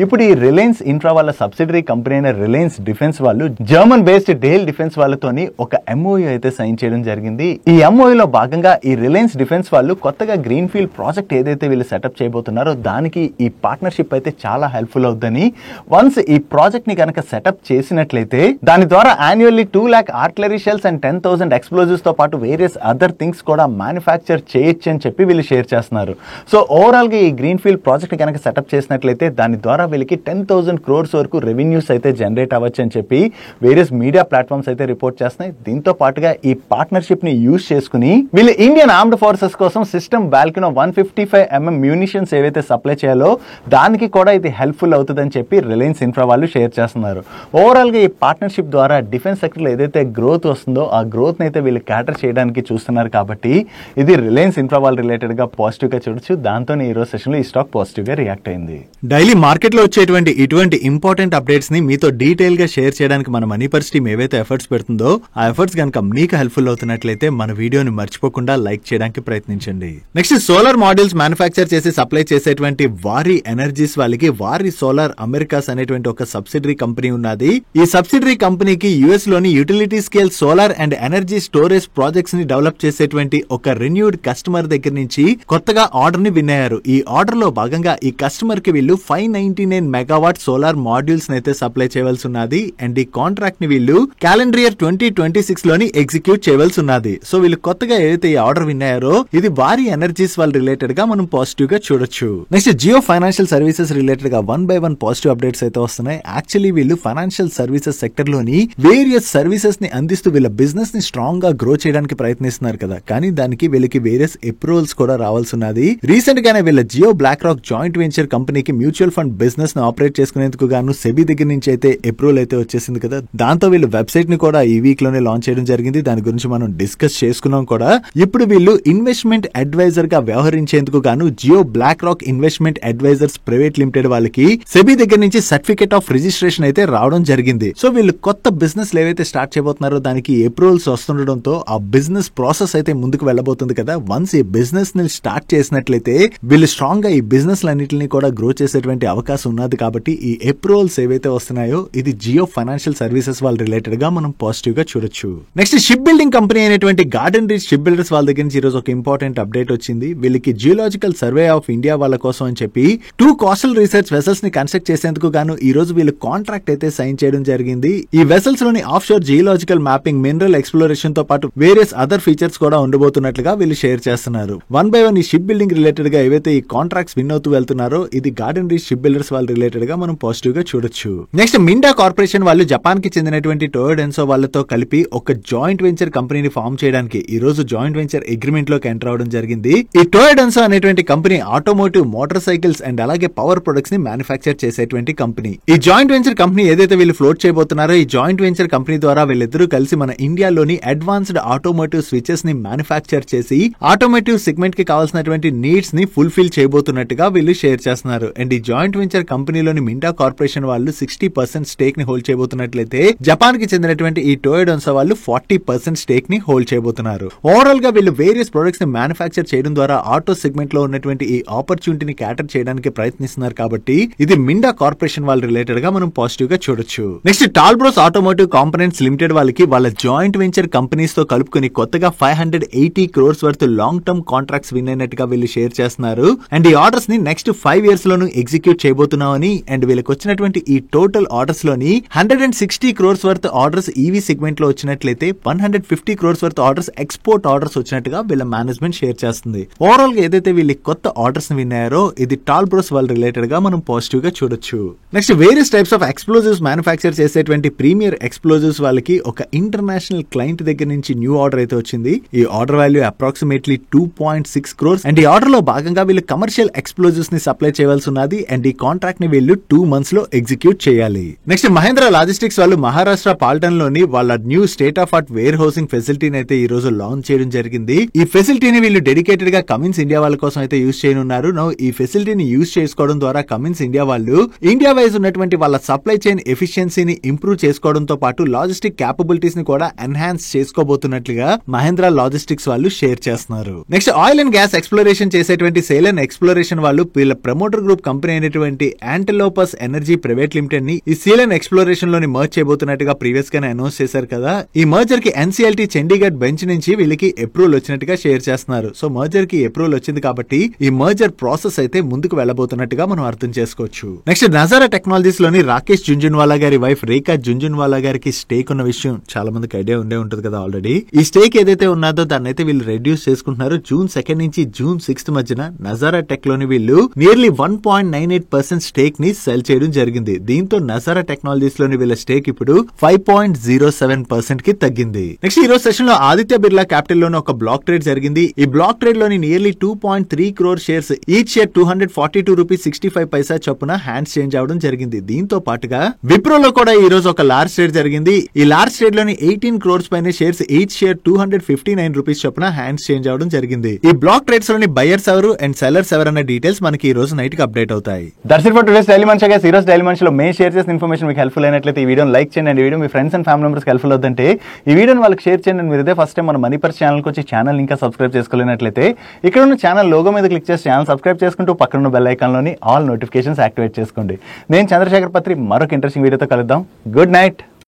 ఇప్పుడు ఈ రిలయన్స్ ఇన్ఫ్రా వాళ్ళ సబ్సిడరీ కంపెనీ అయిన రిలయన్స్ డిఫెన్స్ వాళ్ళు జర్మన్ బేస్డ్ డేల్ డిఫెన్స్ వాళ్ళతోని ఒక ఎంఓయూ అయితే సైన్ చేయడం జరిగింది. ఈ ఎంఓయూలో భాగంగా ఈ రిలయన్స్ డిఫెన్స్ వాళ్ళు కొత్తగా గ్రీన్ ఫీల్డ్ ప్రాజెక్ట్ ఏదైతే వీళ్ళు సెటప్ చేయబోతున్నారో దానికి ఈ పార్ట్నర్షిప్ అయితే చాలా హెల్ప్ఫుల్ అవుతుందని, వన్స్ ఈ ప్రాజెక్ట్ ని కనుక సెటప్ చేసినట్లయితే దాని ద్వారా annually 2 lakh artillery shells and 10,000 explosives తో పాటు వేరియస్ అదర్ థింగ్స్ కూడా మ్యానుఫ్యాక్చర్ చేయొచ్చు అని చెప్పి వీళ్ళు షేర్ చేస్తున్నారు. సో ఓవరాల్ గా ఈ గ్రీన్ ఫీల్డ్ ప్రాజెక్ట్ కనుక సెటప్ చేసినట్లయితే దాని ద్వారా వీళ్ళకి 10,000 crores వరకు రెవెన్యూస్ అయితే జనరేట్ అవ్వచ్చు అని చెప్పి వేరియస్ మీడియా ప్లాట్ఫామ్స్ అయితే రిపోర్ట్ చేస్తున్నాయి. దీంతో పాటుగా ఈ పార్ట్నర్షిప్ ని యూజ్ చేసుకుని వీళ్ళు ఇండియన్ ఆర్మ్డ్ ఫోర్సెస్ కోసం సిస్టమ్ బాల్కినో 155mm మ్యూనిషన్స్ ఏవైతే సప్లై చేయాలో దానికి కూడా ఇది హెల్ప్ఫుల్ అవుతుందని చెప్పి రిలయన్స్ ఇన్ఫ్రా వాళ్ళు షేర్ చేస్తున్నారు. ఓవరాల్ గా ఈ పార్ట్నర్షిప్ ద్వారా డిఫెన్స్ సెక్టర్ లో ఏదైతే గ్రోత్ వస్తుందో ఆ గ్రోత్ అయితే వీళ్ళు క్యాటర్ చేయడానికి చూస్తున్నారు కాబట్టి ఇది రిలయన్స్ ఇన్ఫ్రా వాళ్ళ రిలేటెడ్ గా పాజిటివ్ గా చూడొచ్చు. దాంతోనే ఈ రోజు సెషన్ లో ఈ స్టాక్ పాజిటివ్ గా రియాక్ట్ అయింది. డైలీ మార్కెట్ లో వచ్చేటువంటి ఇటువంటి ఇంపార్టెంట్ అప్డేట్స్ ని మీతో డీటెయిల్ గా షేర్ చేయడానికి మన మనీ పర్స్ టీమ్ ఏవైతే ఎఫర్ట్స్ పెడుతుందో ఆ ఎఫర్ట్స్ కనుక మీకు హెల్ప్ఫుల్ అవుతున్నట్లయితే మన వీడియోని మర్చిపోకుండా లైక్ చేయడానికి ప్రయత్నించండి. నెక్స్ట్ సోలార్ మోడల్స్ మ్యానుఫ్యాక్చర్ చేసి సప్లై చేసేటువంటి వారి ఎనర్జీస్ వాళ్ళకి వారి సోలార్ అమెరికాస్ అనేటువంటి ఒక సబ్సిడరీ కంపెనీ ఉన్నది. ఈ సబ్సిడరీ కంపెనీకి యుఎస్ లోని utility scale solar and energy storage projects ని డెవలప్ చేసేటువంటి ఒక రెన్యూడ్ కస్టమర్ దగ్గర నుంచి కొత్తగా ఆర్డర్ ని విన్నారు. ఈ ఆర్డర్ లో భాగంగా ఈ కస్టమర్ కి వీళ్ళు 599 మెగావాట్ సోలార్ మాడ్యూల్స్ అయితే సప్లై చేయవలసి ఉన్నది. అండ్ ఈ కాంట్రాక్ట్ ని వీళ్ళు క్యాలెండర్ ఇయర్ 2026 లోని ఎగ్జిక్యూట్ చేయవలసి ఉన్నది. సో వీళ్ళు కొత్తగా ఏదైతే ఈ ఆర్డర్ విన్నారో ఇది వారి ఎనర్జీస్ వాళ్ళ రిలేటెడ్ గా మనం పాజిటివ్ గా చూడొచ్చు. Next Jio financial services related గా 1 by 1 పాజిటివ్ అప్డేట్స్ అయితే వస్తున్నాయి. యాక్చువల్లీ వీళ్ళు ఫైనాన్షియల్ సర్వీసెస్ సెక్టర్ లోని వేరియస్ సర్వీసెస్ ని అందిస్తూ వీళ్ళ బిజినెస్ ని స్ట్రాంగ్ గా గ్రో చేయడానికి ప్రయత్నిస్తున్నారు కదా, కానీ దానికి వీళ్ళకి వేరియస్ అప్రూవల్స్ కూడా రావాల్సి ఉన్నది. రీసెంట్ గానే వీళ్ళ Jio BlackRock joint venture కంపెనీకి మ్యూచువల్ ఫండ్ బిజినెస్ ను ఆపరేట్ చేసుకునేందుకు గాను సెబీ దగ్గర నుంచి అయితే అప్రూవల్ అయితే వచ్చేసింది కదా. దాంతో వీళ్ళు వెబ్సైట్ ని కూడా ఈ వీక్ లోనే లాంచ్ చేయడం జరిగింది. దాని గురించి మనం డిస్కస్ చేసుకున్నాం కూడా. ఇప్పుడు వీళ్ళు ఇన్వెస్ట్మెంట్ అడ్వైజర్ గా వ్యవహరించేందుకు గాను Jio BlackRock investment advisers private limited వాళ్ళకి సెబీ దగ్గర నుంచి సర్టిఫికేట్ ఆఫ్ రిజిస్ట్రేషన్ అయితే రావడం జరిగింది. సో వీళ్ళు కొత్త బిజినెస్ ఏవైతే స్టార్ట్ చేయబోతున్నారో దానికి అప్రూవల్స్ వస్తుండటంతో ఆ బిజినెస్ ప్రాసెస్ అయితే ముందుకు వెళ్ళబోతుంది కదా. వన్స్ ఈ బిజినెస్ ని స్టార్ట్ చేసినట్లయితే వీళ్ళు స్ట్రాంగ్ గా ఈ బిజినెస్ లన్నింటినీ కూడా గ్రో చేసేటువంటి అవకాశం ఉన్నది. కాబట్టి ఈ అప్రూవల్స్ ఏవైతే వస్తున్నాయో ఇది జియో ఫైనాన్షియల్ సర్వీసెస్ వాళ్ళ రిలేటెడ్ గా మనం పాజిటివ్ గా చూడొచ్చు. నెక్స్ట్ షిప్ బిల్డింగ్ కంపెనీ అయినటువంటి గార్డెన్ రీచ్ షిప్ బిల్డర్స్ వాళ్ళ దగ్గర నుంచి ఈ రోజు ఒక ఇంపార్టెంట్ అప్డేట్ వచ్చింది. వీళ్ళకి జియోలాజికల్ సర్వే ఆఫ్ ఇండియా వాళ్ళ కోసం అని చెప్పి 2 కోస్టల్ రీసెర్చ్ వెసల్స్ ని కన్స్ట్రక్ట్ చేసేందుకు గాను ఈ రోజు వీళ్ళు కాంట్రాక్ట్ అయితే సైన్ చేయడం జరిగింది. ఈ వెసల్స్ లోని of sure geological mapping, mineral exploration తో పాటు వేరియస్ అదర్ ఫీచర్స్ కూడా ఉండబోతున్నట్లుగా వీళ్ళు షేర్ చేస్తున్నారు. 1 by 1 ఈ షిప్ బిల్డింగ్ రిలేటెడ్ గా ఏవైతే ఈ కాంట్రాక్ట్స్ విన్ అవుతూ వెళ్తున్నారో ఇది గార్డెన్ రీచ్ షిప్ బిల్డర్స్ వాళ్ళ రిలేటెడ్ గా మనం పాజిటివ్ గా చూడొచ్చు. నెక్స్ట్ మిండా కార్పొరేషన్ వాళ్ళు జపాన్ కి చెందినటువంటి టోయో డెన్సో వాళ్ళతో కలిపి ఒక జాయింట్ వెంచర్ కంపెనీని ఫామ్ చేయడానికి ఈ రోజు జాయింట్ వెంచర్ అగ్రిమెంట్ లోకి ఎంటర్ అవడం జరిగింది. ఈ టోయో డెన్సో అనేటువంటి company automotive, motor cycles and అలాగే పవర్ ప్రొడక్ట్స్ ని మ్యానుఫ్యాక్చర్ చేసేటువంటి కంపెనీ. ఈ జాయింట్ వెంచర్ కంపెనీ ఏదైతే వీళ్ళు ఫ్లోట్ చేయబోతున్నారో ఈ జాయింట్ వెంచర్ కంపెనీ ద్వారా వీళ్ళిద్దరూ కలిసి మన ఇండియాలోని అడ్వాన్స్డ్ ఆటోమోటివ్ స్విచెస్ ని మ్యానుఫ్యాక్చర్ చేసి ఆటోమోటివ్ సెగ్మెంట్ కి కావాల్సినటువంటి నీడ్స్ ని ఫుల్ఫిల్ చేయబోతున్నట్టుగా వీళ్ళు షేర్ చేస్తున్నారు. అండ్ ఈ జాయింట్ వెంచర్ కంపెనీలోని మిండా కార్పొరేషన్ వాళ్ళు 60% స్టేక్ ని హోల్డ్ చేయబోతున్నట్లయితే జపాన్ కి చెందినటువంటి ఈ టోయో డెన్సో వాళ్ళు 40% స్టేక్ ని హోల్డ్ చేయబోతున్నారు. ఓవరాల్ గా వీళ్ళు వేరియస్ ప్రొడక్ట్స్ ని మ్యానుఫ్యాక్చర్ చేయడం ద్వారా ఆటో సెగ్మెంట్ లో ఉన్నటువంటి ఈ ఆపర్చునిటీని క్యాటర్ చేయడానికి ప్రయత్నిస్తున్నారు. కాబట్టి ఇది మిండా కార్పొరేషన్ వాళ్ళ రిలేటెడ్ గా మనం పాజిటివ్ గా చూడొచ్చు. Next Talbros automotive components limited వాళ్ళకి వాళ్ళ జాయింట్ వెంచర్ కంపెనీస్ తో కలుపుకొని కొత్తగా 580 crores worth long term contracts win అయినట్టుగా వీళ్ళు షేర్ చేస్తున్నారు. అండ్ ఈ ఆర్డర్స్ ని నెక్స్ట్ 5 years లోను ఎగ్జిక్యూట్ చేయబోతున్నామని అండ్ వీళ్ళకి వచ్చినటువంటి ఈ టోటల్ ఆర్డర్స్ లోని 160 crores worth orders EV segment లో వచ్చినట్లయితే 150 crores worth orders export orders వచ్చినట్టుగా వీళ్ళ మేనేజ్మెంట్ షేర్ చేస్తుంది. ఓవరాల్ గా ఏదైతే వీళ్ళు కొత్త ఆర్డర్స్ ని విన్నారో ఇది టాల్బ్రోస్ వాళ్ళ రిలేటెడ్ గా మనం పాజిటివ్ గా చూడొచ్చు. Next various types of explosives manufacture చేసేటువంటి ప్రీమియర్ ఎక్స్ప్లోజివ్స్ వాళ్ళకి ఒక ఇంటర్నేషనల్ క్లయింట్ దగ్గర నుంచి న్యూ ఆర్డర్ అయితే వచ్చింది. ఈ order value approximately 2.6 crores and ఈ ఆర్డర్ లో భాగంగా వీళ్ళు కమర్షియల్ ఎక్స్ప్లోజివ్స్ ని సప్లై చేయవలసి ఉన్నది. అండ్ ఈ కాంట్రాక్ట్ ని వీళ్ళు 2 months లో ఎగ్జిక్యూట్ చేయాలి. నెక్స్ట్ మహేంద్ర లాజిస్టిక్స్ వాళ్ళు మహారాష్ట్ర పాల్టన్ లోని వాళ్ళ new state of art where housing ఫెసిలిటీని అయితే ఈ రోజు లాంచ్ చేయడం జరిగింది. ఈ ఫెసిలిటీని వీళ్ళు డెడికేటెడ్ గా కమిన్స్ ఇండియా వాళ్ళ కోసం అయితే యూజ్ చేయనున్నారు. నౌ ఈ ఫెసిలిటీని యూజ్ చేసుకోవడం ద్వారా కమిన్స్ ఇండియా వాళ్ళు ఇండియా వైజ్ ఉన్నటువంటి వాళ్ళ సప్లై చైన్ ఎఫిషియన్సీని ఇంప్రూవ్ చేసుకోవడంతో పాటు లాజిస్టిక్ క్యాపబిలిటీస్ ని కూడా ఎన్హాన్స్ చేసుకోబోతున్నట్లుగా మహేంద్ర లాజిస్టిక్స్ వాళ్ళు షేర్ చేస్తున్నారు. Next oil and gas exploration చేసేటువంటి సేలన్ ఎక్స్ప్లోరేషన్ వాళ్ళు వీళ్ళ ప్రమోటర్ గ్రూప్ కంపెనీ అయినటువంటి యాంటలోపస్ ఎనర్జీ ప్రైవేట్ లిమిటెడ్ ని ఈ సేలన్ ఎక్స్ప్లోరేషన్ లోని మర్జ్ చేయబోతున్నట్టుగా ప్రీవియస్ గానే అనౌన్స్ చేశారు కదా. ఈ మర్జర్ కి ఎన్సీఎల్టీ చండీగఢ్ బెంచ్ నుంచి వీళ్ళకి అప్రూవల్ వచ్చినట్టుగా షేర్ చేస్తున్నారు. సో మర్జర్ కి అప్రూవల్ వచ్చింది కాబట్టి ఈ మర్జర్ ప్రాసెస్ అయితే ముందుకు వెళ్ళబోతున్నట్టుగా మనం అర్థం చేసుకోవచ్చు. నెక్స్ట్ నజారా టెక్నాలజీస్ లోని రాకేష్ జుంజున్వాలా గారి వైఫ్ రేఖా జుంజున్వాలా గారికి స్టేక్ ఉన్న విషయం చాలా మందికి ఐడియా ఉండే ఉంటుంది కదా ఆల్రెడీ. ఈ స్టేక్ ఏదైతే ఉన్నదో దాన్ని అయితే వీళ్ళు రెడ్యూస్ చేసుకుంటున్నారు. June 2 నుంచి June 6 మధ్యన నజారా టెక్ లోని వీళ్ళు నియర్లీ 1.98% స్టేక్ ని సెల్ చేయడం జరిగింది. దీంతో నజారా టెక్నాలజీస్ లోని వీళ్ళ స్టేక్ ఇప్పుడు 5.07% కి తగ్గింది. నెక్స్ట్ ఈ రోజు సెషన్ లో ఆదిత్య బిర్లా క్యాపిటల్ లోని ఒక బ్లాక్ ట్రేడ్ జరిగింది. ఈ బ్లాక్ ట్రేడ్ లోని nearly 2.3 crore shares each share 242 rupees 65 పైసా చొప్పున హ్యాండ్స్ చేంజ్ అవడం జరిగింది. దీంతో పాటుగా విప్రోలో కూడా ఈ రోజు ఒక లార్జ్ ట్రేడ్ జరిగింది. ఈ లార్జ్ ట్రేడ్ లోని 18 crores పైన షేర్స్ ఈచ్ షేర్ 259 రూపీస్ చొప్పున హ్యాండ్స్ చేంజ్ అవడం జరిగింది. ఈ బ్లాక్ ట్రేడ్స్ లోని బయర్స్ ఎవరు అండ్ సెల్లర్స్ ఎవరు అన్న డీటెయిల్స్ మనకి ఈ రోజు నైట్ కి అప్డేట్ అవుతాయి. That's it for today's daily munch. ఈ రోజు డైలీ మంచ్ లో మేము షేర్ చేసిన ఇన్ఫర్మేషన్ మీకు హెల్ప్ఫుల్ అయినట్లయితే ఈ వీడియోని లైక్ చేయండి. అండ్ ఈ video me friends and family members helpful అవుతుంటే ఈ వీడియోని వాళ్ళకి షేర్ చేయండి. మీరు ఇదే ఫస్ట్ టైం మన మనీ పర్స్ ఛానల్కి వచ్చి ఛానల్ ఇంకా సబ్స్క్రైబ్ చేసుకోలేనట్లయితే ఇక్కడ ఉన్న ఛానల్ లోగో మీద క్లిక్ చేసి ఛానల్ సబ్స్క్రైబ్ చేసుకుంటూ పక్కన ఉన్న బెల్ ఐకాన్ లోని ఆల్ నోటిఫికేషన్స్ యాక్టివేట్ చేసుకోండి. నేను చంద్రశేఖర్ పత్రి మరొక ఇంట్రెస్టింగ్ వీడియోతో కలుద్దాం. Good night.